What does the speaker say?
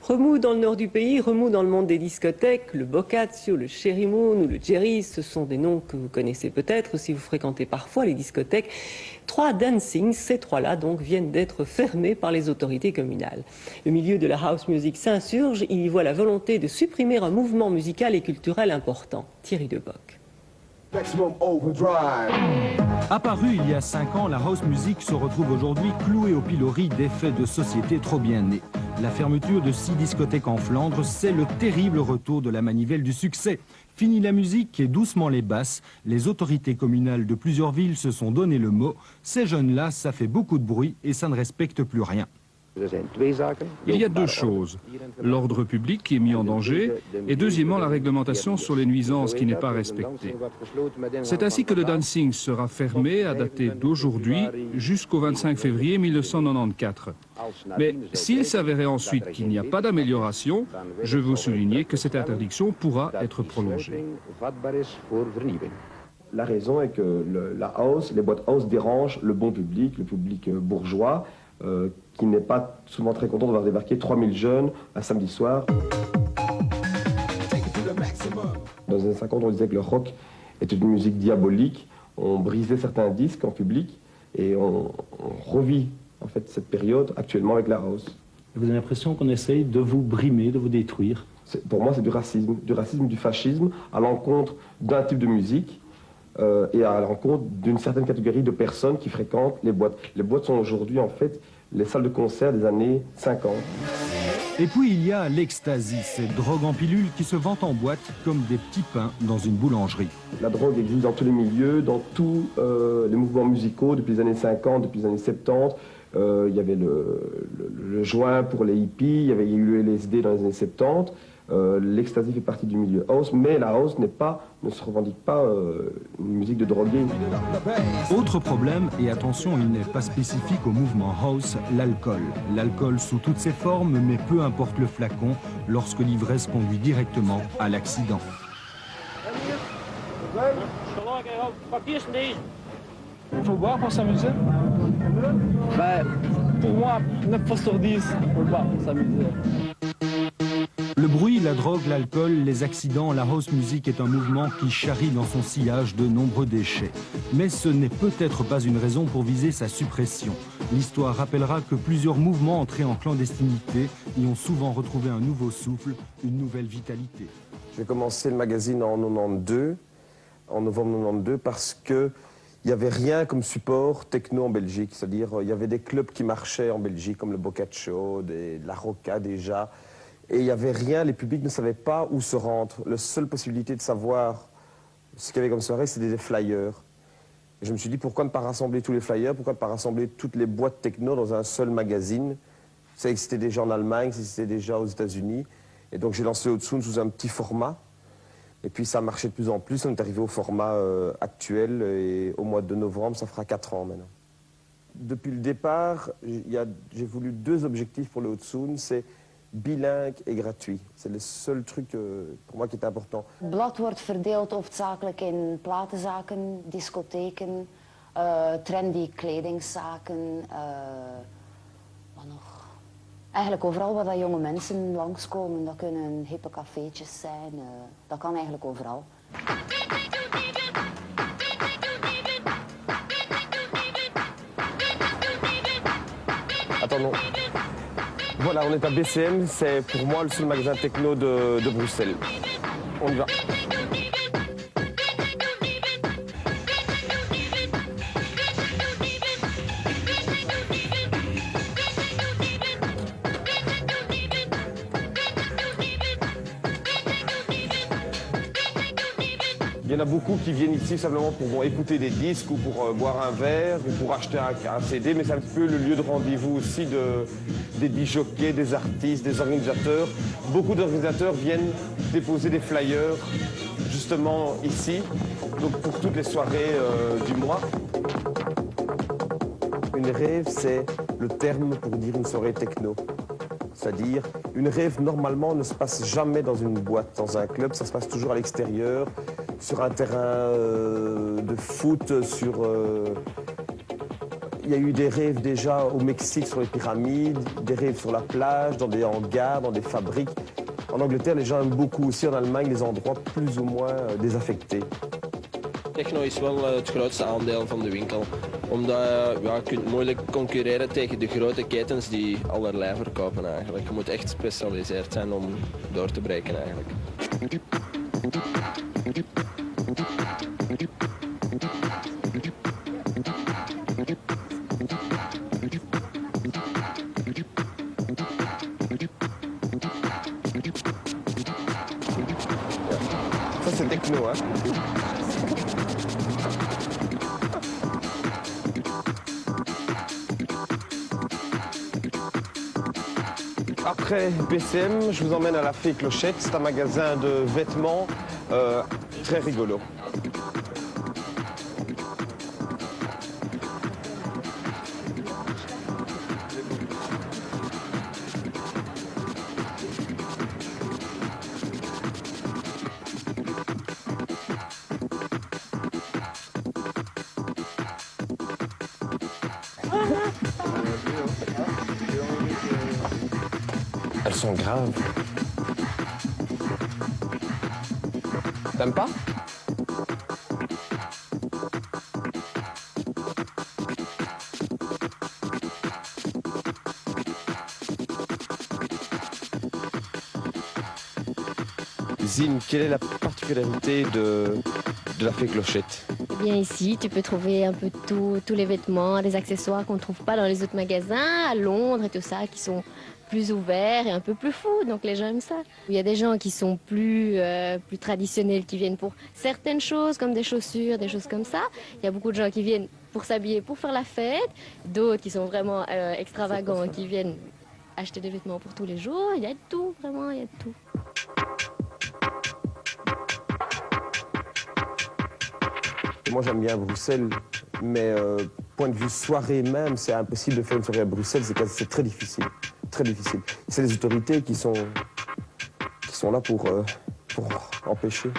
Remous dans le nord du pays, remous dans le monde des discothèques, le Boccaccio, le Cherry Moon ou le Jerry, ce sont des noms que vous connaissez peut-être si vous fréquentez parfois les discothèques. 3 dancings, ces 3-là donc viennent d'être fermés par les autorités communales. Le milieu de la house music s'insurge, il y voit la volonté de supprimer un mouvement musical et culturel important. Thierry Deboc. Apparue il y a 5 ans, la house music se retrouve aujourd'hui clouée au pilori d'effets de société trop bien nés. La fermeture de 6 discothèques en Flandre, c'est le terrible retour de la manivelle du succès. Fini la musique et doucement les basses, les autorités communales de plusieurs villes se sont donné le mot. Ces jeunes-là, ça fait beaucoup de bruit et ça ne respecte plus rien. Il y a 2 choses. L'ordre public qui est mis en danger et deuxièmement la réglementation sur les nuisances qui n'est pas respectée. C'est ainsi que le dancing sera fermé à dater d'aujourd'hui jusqu'au 25 février 1994. Mais s'il s'avérait ensuite qu'il n'y a pas d'amélioration, je veux vous souligner que cette interdiction pourra être prolongée. La raison est que les boîtes house dérangent le bon public, le public bourgeois, qui n'est pas souvent très content de voir débarquer 3000 jeunes un samedi soir. Dans les années 50, on disait que le rock était une musique diabolique. On brisait certains disques en public et on revit en fait cette période actuellement avec la house. Vous avez l'impression qu'on essaye de vous brimer, de vous détruire? Pour moi, c'est du racisme, du fascisme à l'encontre d'un type de musique et à l'encontre d'une certaine catégorie de personnes qui fréquentent les boîtes. Les boîtes sont aujourd'hui en fait les salles de concert des années 50. Et puis il y a l'ecstasy, cette drogue en pilule qui se vend en boîte comme des petits pains dans une boulangerie. La drogue existe dans tous les milieux, dans tous les mouvements musicaux depuis les années 50, depuis les années 70. Il y avait le joint pour les hippies, il y a eu le LSD dans les années 70. L'ecstasy fait partie du milieu house, mais la house ne se revendique pas une musique de drogué. Autre problème, et attention, il n'est pas spécifique au mouvement house, l'alcool. L'alcool sous toutes ses formes, mais peu importe le flacon, lorsque l'ivresse conduit directement à l'accident. Il faut boire pour s'amuser? Pour moi, 9 fois sur 10, il faut boire pour s'amuser. Le bruit, la drogue, l'alcool, les accidents, la house music est un mouvement qui charrie dans son sillage de nombreux déchets. Mais ce n'est peut-être pas une raison pour viser sa suppression. L'histoire rappellera que plusieurs mouvements entrés en clandestinité y ont souvent retrouvé un nouveau souffle, une nouvelle vitalité. J'ai commencé le magazine en 92, en novembre 92, parce que il n'y avait rien comme support techno en Belgique. C'est-à-dire, il y avait des clubs qui marchaient en Belgique, comme le Boccaccio, de la Rocca déjà. Et il n'y avait rien, les publics ne savaient pas où se rendre. La seule possibilité de savoir ce qu'il y avait comme soirée, c'était des flyers. Et je me suis dit, pourquoi ne pas rassembler tous les flyers, pourquoi ne pas rassembler toutes les boîtes techno dans un seul magazine? Ça existait déjà en Allemagne, ça existait déjà aux États-Unis. Et donc j'ai lancé Haute-Saône sous un petit format. Et puis ça a marché de plus en plus, on est arrivé au format actuel. Et au mois de novembre, ça fera 4 ans maintenant. Depuis le départ, j'ai voulu 2 objectifs pour le Haute-Saône, c'est bilingue et gratuit. C'est le seul truc pour moi qui est important. Het blad wordt verdeeld hoofdzakelijk in platenzaken, discotheken, trendy kledingzaken, wat nog? Eigenlijk overal waar dat jonge mensen langskomen. Dat kunnen hippe cafeetjes zijn, dat kan eigenlijk overal. Attends, voilà, on est à BCM, c'est pour moi le seul magasin techno de Bruxelles. On y va. Il y en a beaucoup qui viennent ici simplement pour écouter des disques ou pour boire un verre ou pour acheter un CD, mais c'est un peu le lieu de rendez-vous aussi des disjockeys, des artistes, des organisateurs. Beaucoup d'organisateurs viennent déposer des flyers justement ici, donc pour toutes les soirées du mois. Une rave, c'est le terme pour dire une soirée techno. C'est-à-dire, une rave, normalement, ne se passe jamais dans une boîte, dans un club, ça se passe toujours à l'extérieur, sur un terrain de foot, Il y a eu des rêves déjà au Mexique sur les pyramides, des rêves sur la plage, dans des hangars, dans des fabriques. En Angleterre, les gens aiment beaucoup aussi en Allemagne les endroits plus ou moins désaffectés. Techno is wel het grootste aandeel van de winkel. Omdat je kunt moeilijk concurreren tegen de grote ketens die allerlei verkopen eigenlijk. Je moet echt gespecialiseerd zijn om door te breken eigenlijk. Ça c'est techno, hein. Après BCM, je vous emmène à la Fée Clochette. C'est un magasin de vêtements très rigolo. Elles sont graves. T'aimes pas? Zine, quelle est la particularité de la Fée Clochette? Eh bien ici, tu peux trouver un peu tous les vêtements, les accessoires qu'on ne trouve pas dans les autres magasins, à Londres et tout ça, qui sont plus ouverts et un peu plus fous, donc les gens aiment ça. Il y a des gens qui sont plus traditionnels, qui viennent pour certaines choses, comme des chaussures, des choses comme ça. Il y a beaucoup de gens qui viennent pour s'habiller, pour faire la fête, d'autres qui sont vraiment extravagants, qui viennent acheter des vêtements pour tous les jours. Il y a de tout, vraiment, il y a de tout. Moi j'aime bien Bruxelles, mais point de vue soirée même, c'est impossible de faire une soirée à Bruxelles, c'est très difficile. Très difficile. C'est les autorités qui sont là pour empêcher.